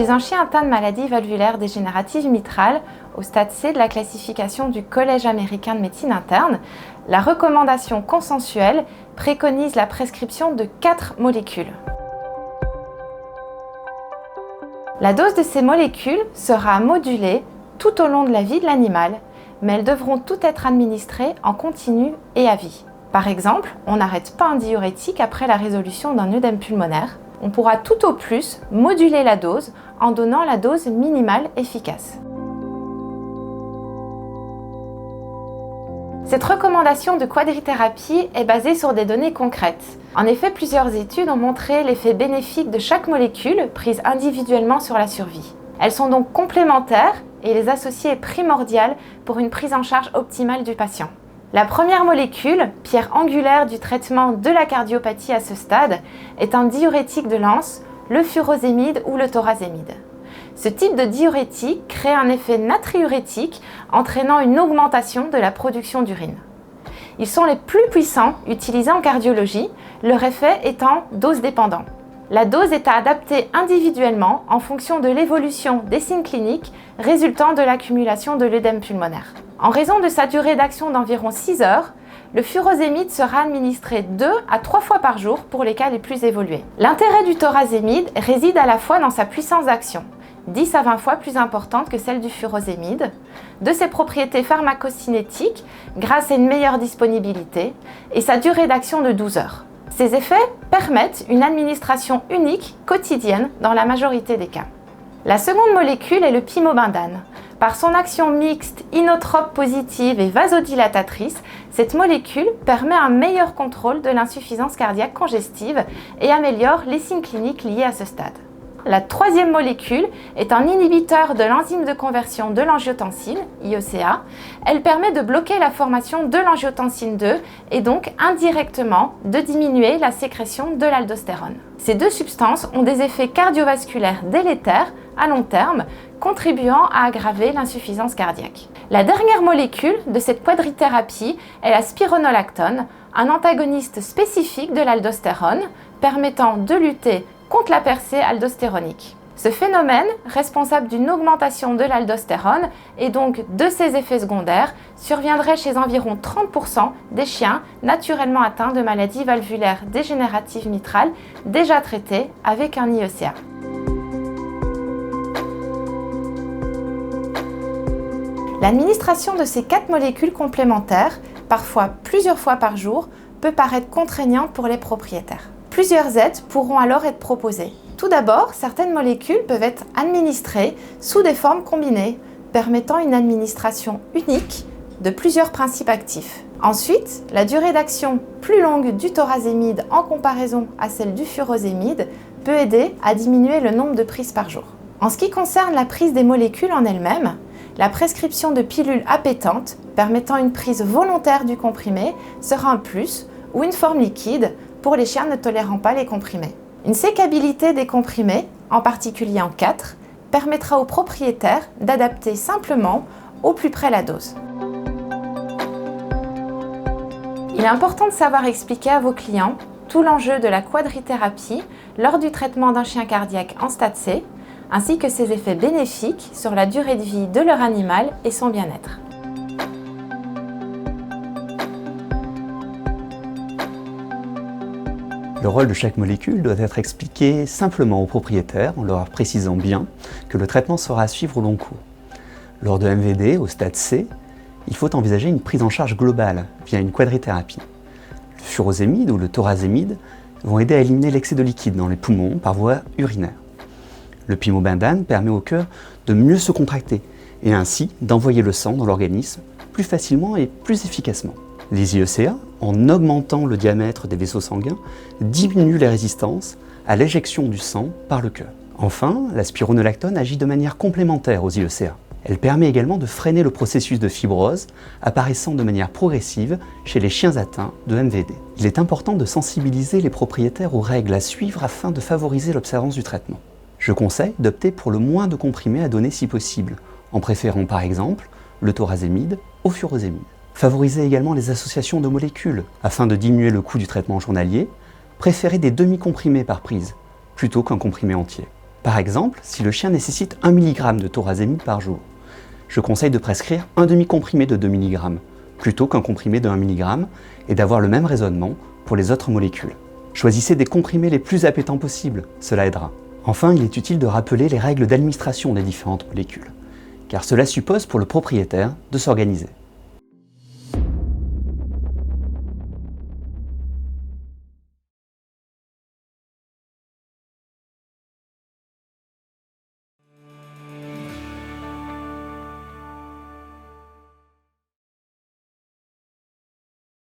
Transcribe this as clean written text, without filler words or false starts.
Chez un chien atteint de maladie valvulaire dégénérative mitrale, au stade C de la classification du Collège américain de médecine interne, la recommandation consensuelle préconise la prescription de 4 molécules. La dose de ces molécules sera modulée tout au long de la vie de l'animal, mais elles devront toutes être administrées en continu et à vie. Par exemple, on n'arrête pas un diurétique après la résolution d'un œdème pulmonaire. On pourra tout au plus moduler la dose en donnant la dose minimale efficace. Cette recommandation de quadrithérapie est basée sur des données concrètes. En effet, plusieurs études ont montré l'effet bénéfique de chaque molécule prise individuellement sur la survie. Elles sont donc complémentaires et les associer est primordial pour une prise en charge optimale du patient. La première molécule, pierre angulaire du traitement de la cardiopathie à ce stade, est un diurétique de Lens, le furosémide ou le thorazémide. Ce type de diurétique crée un effet natriurétique entraînant une augmentation de la production d'urine. Ils sont les plus puissants utilisés en cardiologie, leur effet étant dose dépendant. La dose est à adapter individuellement en fonction de l'évolution des signes cliniques résultant de l'accumulation de l'œdème pulmonaire. En raison de sa durée d'action d'environ 6 heures, le furosémide sera administré 2 à 3 fois par jour pour les cas les plus évolués. L'intérêt du thorazémide réside à la fois dans sa puissance d'action, 10 à 20 fois plus importante que celle du furosémide, de ses propriétés pharmacocinétiques grâce à une meilleure disponibilité et sa durée d'action de 12 heures. Ces effets permettent une administration unique, quotidienne, dans la majorité des cas. La seconde molécule est le pimobindane. Par son action mixte, inotrope positive et vasodilatatrice, cette molécule permet un meilleur contrôle de l'insuffisance cardiaque congestive et améliore les signes cliniques liés à ce stade. La troisième molécule est un inhibiteur de l'enzyme de conversion de l'angiotensine, IECA. Elle permet de bloquer la formation de l'angiotensine 2 et donc indirectement de diminuer la sécrétion de l'aldostérone. Ces deux substances ont des effets cardiovasculaires délétères à long terme, contribuant à aggraver l'insuffisance cardiaque. La dernière molécule de cette quadrithérapie est la spironolactone, un antagoniste spécifique de l'aldostérone permettant de lutter contre la percée aldostéronique. Ce phénomène, responsable d'une augmentation de l'aldostérone et donc de ses effets secondaires, surviendrait chez environ 30% des chiens naturellement atteints de maladies valvulaires dégénératives mitrales déjà traités avec un IECA. L'administration de ces 4 molécules complémentaires, parfois plusieurs fois par jour, peut paraître contraignante pour les propriétaires. Plusieurs aides pourront alors être proposées. Tout d'abord, certaines molécules peuvent être administrées sous des formes combinées, permettant une administration unique de plusieurs principes actifs. Ensuite, la durée d'action plus longue du thorazémide en comparaison à celle du furosémide peut aider à diminuer le nombre de prises par jour. En ce qui concerne la prise des molécules en elles-mêmes, la prescription de pilules appétantes permettant une prise volontaire du comprimé sera un plus ou une forme liquide pour les chiens ne tolérant pas les comprimés. Une sécabilité des comprimés, en particulier en 4, permettra aux propriétaires d'adapter simplement au plus près la dose. Il est important de savoir expliquer à vos clients tout l'enjeu de la quadrithérapie lors du traitement d'un chien cardiaque en stade C, ainsi que ses effets bénéfiques sur la durée de vie de leur animal et son bien-être. Le rôle de chaque molécule doit être expliqué simplement aux propriétaires en leur précisant bien que le traitement sera à suivre au long cours. Lors de MVD, au stade C, il faut envisager une prise en charge globale via une quadrithérapie. Le furosémide ou le thorazémide vont aider à éliminer l'excès de liquide dans les poumons par voie urinaire. Le pimobindane permet au cœur de mieux se contracter et ainsi d'envoyer le sang dans l'organisme plus facilement et plus efficacement. Les IECA, en augmentant le diamètre des vaisseaux sanguins, diminuent les résistances à l'éjection du sang par le cœur. Enfin, la spironolactone agit de manière complémentaire aux IECA. Elle permet également de freiner le processus de fibrose apparaissant de manière progressive chez les chiens atteints de MVD. Il est important de sensibiliser les propriétaires aux règles à suivre afin de favoriser l'observance du traitement. Je conseille d'opter pour le moins de comprimés à donner si possible, en préférant par exemple le thorazémide au furosémide. Favorisez également les associations de molécules. Afin de diminuer le coût du traitement journalier, préférez des demi-comprimés par prise, plutôt qu'un comprimé entier. Par exemple, si le chien nécessite 1 mg de thorazémide par jour, je conseille de prescrire un demi-comprimé de 2 mg, plutôt qu'un comprimé de 1 mg, et d'avoir le même raisonnement pour les autres molécules. Choisissez des comprimés les plus appétants possibles, cela aidera. Enfin, il est utile de rappeler les règles d'administration des différentes molécules, car cela suppose pour le propriétaire de s'organiser.